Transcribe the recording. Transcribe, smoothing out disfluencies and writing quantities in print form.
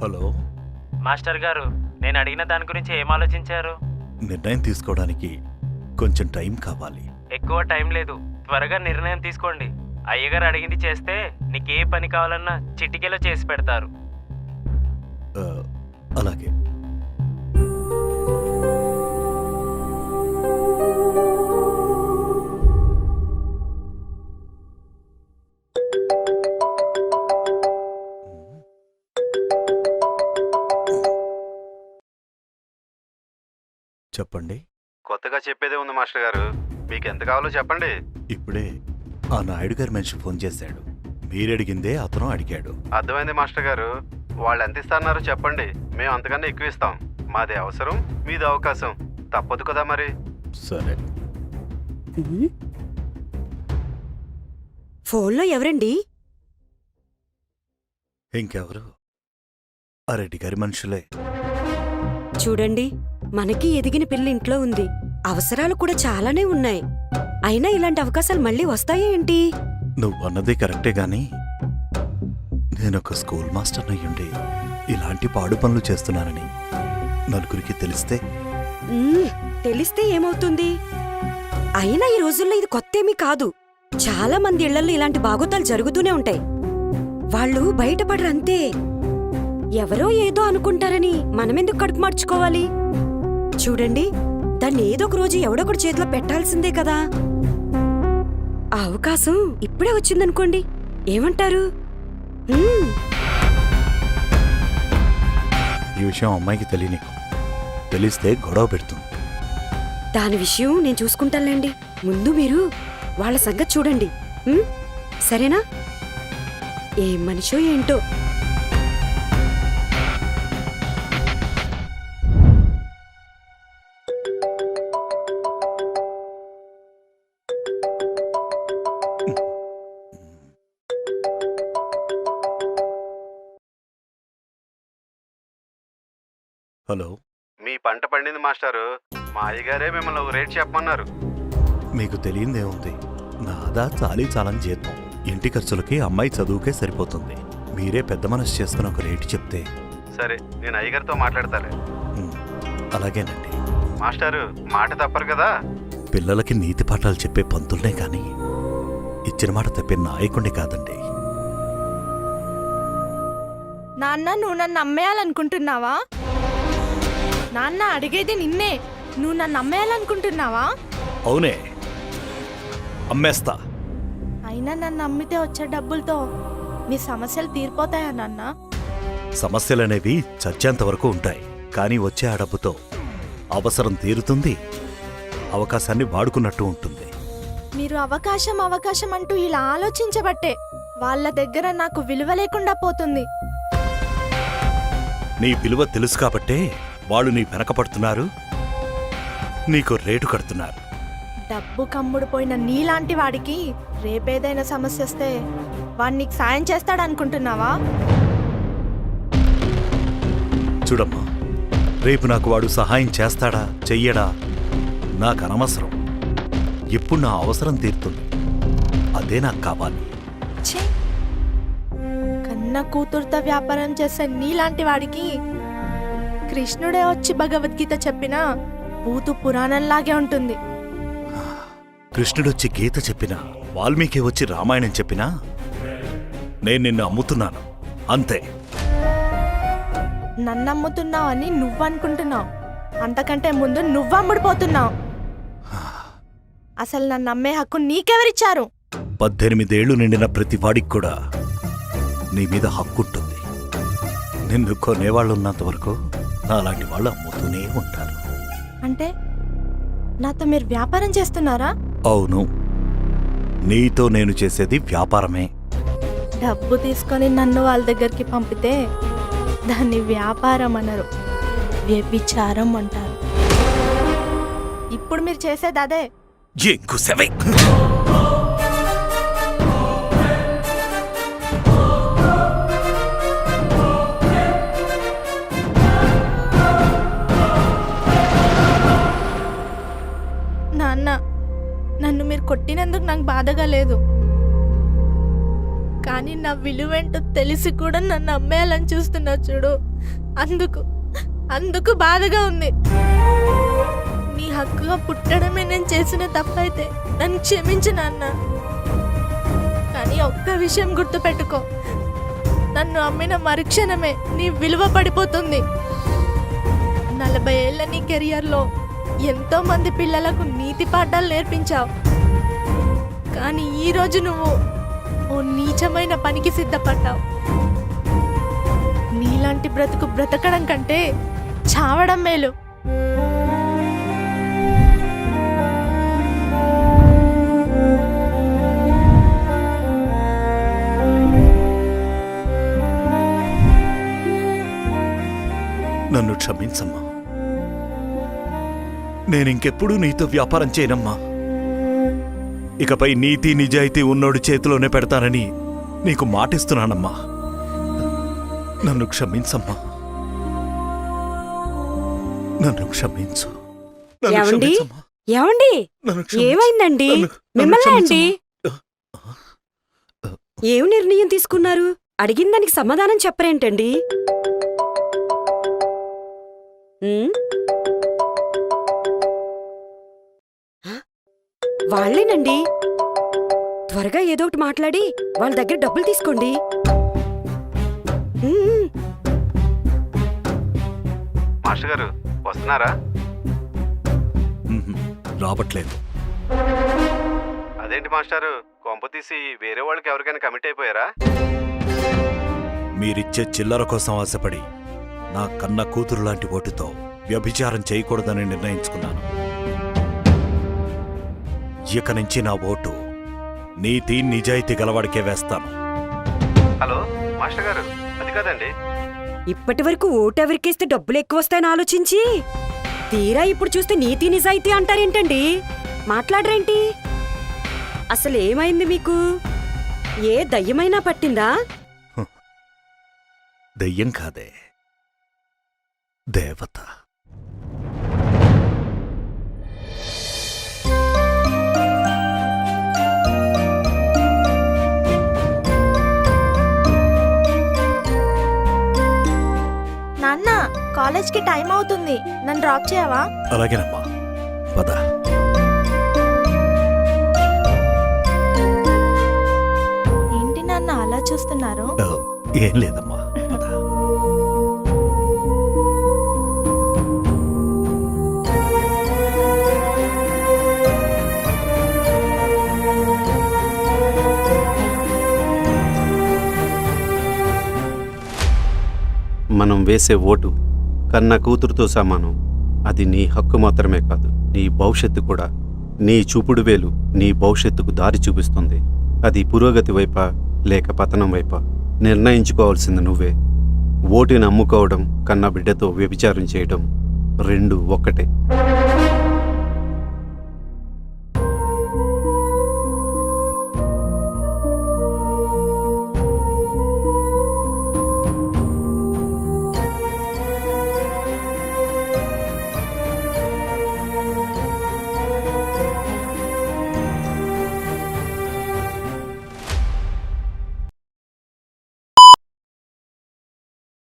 Hello. Master గారు, నేను అడిగిన దాని గురించి ఏం ఆలోచించారు? నిర్ణయం తీసుకోవడానికి కొంచెం టైం కావాలి. ఎక్కువ టైం లేదు, త్వరగా నిర్ణయం తీసుకోండి. అయ్యగారు అడిగింది చేస్తే నీకే పని కావాలన్నా చిటికెలో చేసి పెడతారు. అలాగే. చెప్పండి. కొత్తగా చెప్పేదే ఉంది మాస్టర్ గారు, మీకు ఎంత కావాలో చెప్పండి. ఇప్పుడే ఆ నాయుడు గారి మనిషి ఫోన్ చేశాడు. మీరడిగిందే అతను అడిగాడు. అర్థమైంది మాస్టర్ గారు, వాళ్ళు ఎంత ఇస్తారన్నారో చెప్పండి, మేము అంతకన్నా ఎక్కువ ఇస్తాం. మాది అవసరం, మీది అవకాశం, తప్పదు కదా మరి. సరే. ఫోన్లో ఎవరండి? ఇంకెవరు? ఆ రెడ్డి గారి మనుషులే. చూడండి, మనకి ఎదిగిన పిల్ల ఇంట్లో ఉంది, అవసరాలు కూడా చాలానే ఉన్నాయి. అయినా ఇలాంటి అవకాశాలు మళ్ళీ వస్తాయా ఏంటి? నువ్వన్నది కరెక్టే గాని నేనొక స్కూల్ మాస్టర్ అయ్యుండి ఇలాంటి పాడు పనులు చేస్తున్నానని నలుగురికి తెలిస్తే? తెలిస్తే ఏమవుతుంది? అయినా ఈ రోజుల్లో ఇది కొత్తేమీ కాదు. చాలా మంది ఇళ్లలో ఇలాంటి బాగోతాలు జరుగుతూనే ఉంటాయి. వాళ్ళు బయటపడరు అంతే. ఎవరో ఏదో అనుకుంటారని మనమెందుకు కడుపు మార్చుకోవాలి? చూడండి, దాన్ని ఏదో ఒక రోజు ఎవడొకటి చేతిలో పెట్టాల్సిందే కదా. ఆ అవకాశం ఇప్పుడే వచ్చిందనుకోండి, ఏమంటారు? ఈ విషయం అమ్మాయికి తెలియనీకు. తెలిస్తే గొడవ పెడుతుంది. దాని విషయం నేను చూసుకుంటానులేండి. ముందు మీరు వాళ్ళ సంగతి చూడండి, సరేనా? ఏం మనిషో ఏంటో. హలో. మీ పంట పండింది మాస్టారు, మా అయ్యగారే మిమ్మల్ని ఒక రేట్ చెప్పమన్నారు. మీకు తెలియందేముంది, నాదా చాలీ చాలని జీతం. ఇంటి ఖర్చులకి అమ్మాయి చదువుకే సరిపోతుంది. మీరే పెద్ద మనసు చేసుకుని ఒక రేటు చెప్తే. సరే, నేను అయ్యగారితో మాట్లాడతాలే. అలాగేనండి. మాస్టారు, మాట తప్పరు కదా. పిల్లలకి నీతి పాఠాలు చెప్పే పంతుల్నే కాని ఇచ్చిన మాట తప్పే నాయకుణ్ణి కాదండి. నాన్న, నువ్వు నన్ను అమ్మేయాలనుకుంటున్నావా? నాన్న అడిగేది నిన్నే. నువ్వు నన్ను అమ్మేయాలనుకుంటున్నావా? అవునే, అమ్మేస్తా. అయినా నన్ను అమ్మితే వచ్చే డబ్బులతో నీ సమస్యలు తీరిపోతాయా నాన్న? సమస్యలనేవి చచ్చేంత వరకు ఉంటాయి, కానీ వచ్చే ఆ డబ్బుతో అవసరం తీరుతుంది, అవకాశాన్ని వాడుకున్నట్టు ఉంటుంది. మీరు అవకాశం అవకాశం అంటూ ఇలా ఆలోచించబట్టే వాళ్ళ దగ్గర నాకు విలువ లేకుండా పోతుంది. నీ విలువ తెలుసు కాబట్టే వాళ్ళు నీ వెనకపడుతున్నారు, నీకు రేటు కడుతున్నారు. డబ్బు కమ్ముడు పోయిన నీలాంటి వాడికి రేపేదైనా సమస్య వస్తే వాడు నీకు సాయం చేస్తాడనుకుంటున్నావా? చూడమ్మా, రేపు నాకు వాడు సహాయం చేస్తాడా చెయ్యడా నాకు అనవసరం. ఎప్పుడు నా అవసరం తీరుతుంది, అదే నాకు కావాలి. ఛీ! కన్న కూతురుతో వ్యాపారం చేసే నీలాంటి వాడికి కృష్ణుడే వచ్చి భగవద్గీత చెప్పినా భూతు పురాణంలాగే ఉంటుంది. కృష్ణుడొచ్చి గీత చెప్పినా, వాల్మీకి వచ్చి రామాయణం చెప్పినా నేను నిన్ను అమ్ముతున్నాను అంతే. నన్ను అమ్ముతున్నావని నువ్వనుకుంటున్నావు, అంతకంటే ముందు నువ్వమ్ముడిపోతున్నావు. అసలు నన్ను అమ్మే హక్కు నీకెవరిచ్చారు? 18 ఏళ్లు నిండిన ప్రతి వాడికి కూడా నీ మీద హక్కుంటుంది. నిన్ను కొనేవాళ్ళున్నంత వరకు నాలాంటి వాళ్ళు అమ్ముతూనే ఉంటారు. అంటే నాతో మీరు వ్యాపారం చేస్తున్నారా? అవును, నీతో నేను చేసేది వ్యాపారమే. డబ్బు తీసుకొని నన్ను వాళ్ళ దగ్గరికి పంపితే దాన్ని వ్యాపారం అనరు, వ్యభిచారం అంటారు. ఇప్పుడు మీరు చేసేది అదే. ఎంకుశవై! నాన్న, నన్ను మీరు కొట్టినందుకు నాకు బాధగా లేదు, కానీ నా విలువేంటో తెలిసి కూడా నన్ను అమ్మేయాలని చూస్తున్నా చూడు, అందుకు బాధగా ఉంది. నీ హక్కుగా పుట్టడమే నేను చేసిన తప్పైతే నన్ను క్షమించు నాన్న. కానీ ఒక్క విషయం గుర్తుపెట్టుకో, నన్ను అమ్మిన మరుక్షణమే నీ విలువ పడిపోతుంది. 40 ఏళ్ల నీ కెరియర్లో ఎంతో మంది పిల్లలకు నీతి పాఠాలు నేర్పించావు. కానీ ఈరోజు నువ్వు ఓ నీచమైన పనికి సిద్ధపడ్డావు. నీలాంటి బ్రతుకు బ్రతకడం కంటే చావడం మేలు. నన్ను క్షమించమ్మా. నేనింకెప్పుడూ నీతో వ్యాపారం చేయనమ్మా. ఇకపై నీతి నిజాయితీ ఉన్నోడి చేతిలోనే పెడతానని నీకు మాటిస్తున్నానమ్మా. నన్ను క్షమించమ్మా. నన్ను క్షమించు. నన్ను ఏమండి? క్షమించమ్మా. ఏమండి నన్ను క్షమించు. ఏమైందండి? నన్ను మిమ్మల్ని అండి. క్షమించమ్మా. ఏం నిర్ణయం తీసుకున్నారు? అడిగిన దానికి సమాధానం చెప్పరేంటండి? ఉమ్? హ? వాళ్ళేనండి. త్వరగా ఏదో ఒకటి మాట్లాడి వాళ్ళ దగ్గర డబ్బులు తీసుకోండి. ఉమ్. మాస్టర్ గారు వస్తున్నారా? ఉహుం, రావట్లేదు. అదేంటి మాస్టారు, కొంప తీసి వేరే వాళ్ళకి ఎవరికైనా కమిట్ అయిపోయారా? మీరిచ్చే చిల్లర కోసం ఆశపడి నా కన్న కూతురు లాంటి ఓటుతో వ్యభిచారం చేయకూడదని నిర్ణయించుకున్నాను. ఇక నుంచి నా ఓటు నీతి నిజాయితీ గలవాడికే వేస్తాను. హలో మాస్టర్ గారు, అది కాదండి. ఇప్పటి వరకు ఓటెవరికేస్తే డబ్బులు ఎక్కువ వస్తాయని ఆలోచించి తీరా ఇప్పుడు చూస్తే నీతి నిజాయితీ అంటారేంటండి? మాట్లాడరేంటి? అసలు ఏమైంది మీకు? ఏ దయ్యమైనా పట్టిందా? దెయ్యం కాదే, దేవత. నాన్న, కాలేజ్కి టైం అవుతుంది, నన్ను డ్రాప్ చేయవా? అలాగేనమ్మా, పద. ఏంటి నాన్న అలా చూస్తున్నారు? ఏం లేదమ్మా, పద. మనం వేసే ఓటు కన్న కూతురుతో సమానం. అది నీ హక్కు మాత్రమే కాదు, నీ భవిష్యత్తు కూడా. నీ చూపుడు వేలు నీ భవిష్యత్తుకు దారి చూపిస్తుంది. అది పురోగతి వైపా లేక పతనం వైపా నిర్ణయించుకోవాల్సింది నువ్వే. ఓటుని అమ్ముకోవడం కన్న బిడ్డతో వ్యభిచారం చేయడం రెండు ఒక్కటే.